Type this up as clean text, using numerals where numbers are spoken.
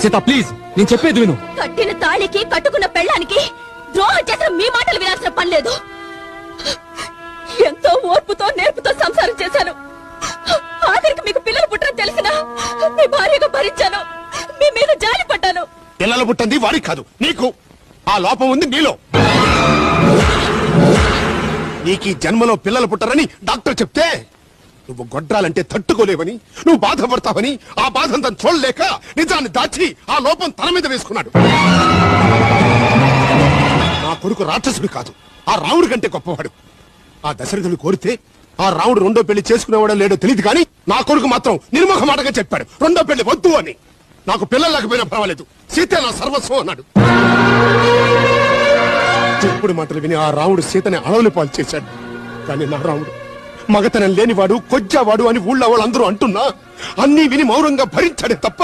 Sita please, నేను చెప్పేది విను. కట్టిన తాళికి కట్టుకున్న పెళ్ళానికి ద్రోహం చేసిన మీ మాటలు వినాల్సిన పని లేదు. ఎంతో ఓర్పుతో నేర్పుతో సంసారం చేశాను. ఆఖరికి మీకు పిల్లలు పుట్టని తెలిసినా మీ భార్యగా భరించాను. మీ మీద జాలి పడ్డాను. పిల్లలు పుట్టింది వాడికి కాదు, నీకు. ఆ లోపం ఉంది నీలో. నీకు ఈ జన్మలో పిల్లలు పుట్టరని డాక్టర్ చెప్తే నువ్వు గొడ్రాలంటే తట్టుకోలేవని, నువ్వు బాధపడతావని ఆ బాధంతా చూడలేక నిజాన్ని దాచి ఆ లోపం తన మీద వేసుకున్నాడు. నా కొడుకు రాక్షసుడు కాదు, ఆ రాముడి కంటే గొప్పవాడు. ఆ దశరథుడు కోరితే ఆ రాముడు రెండో పెళ్లి చేసుకునేవాడో లేడో తెలియదు కానీ నా కొడుకు మాత్రం నిర్ముఖ మాటగా చెప్పాడు రెండో పెళ్లి వద్దు అని. నాకు పిల్లలు లేకపోయినా పర్వాలేదు, సీతే నా సర్వస్వం అన్నాడు. చెప్పుడు మాటలు విని ఆ రాముడు సీతని అడవులు పాలు చేశాడు. కానీ నా రాముడు మగతనం లేనివాడు, కొజ్జావాడు అని ఊళ్ళో వాళ్ళందరూ అంటున్నా అన్నీ విని మౌనంగా భరించాడే తప్ప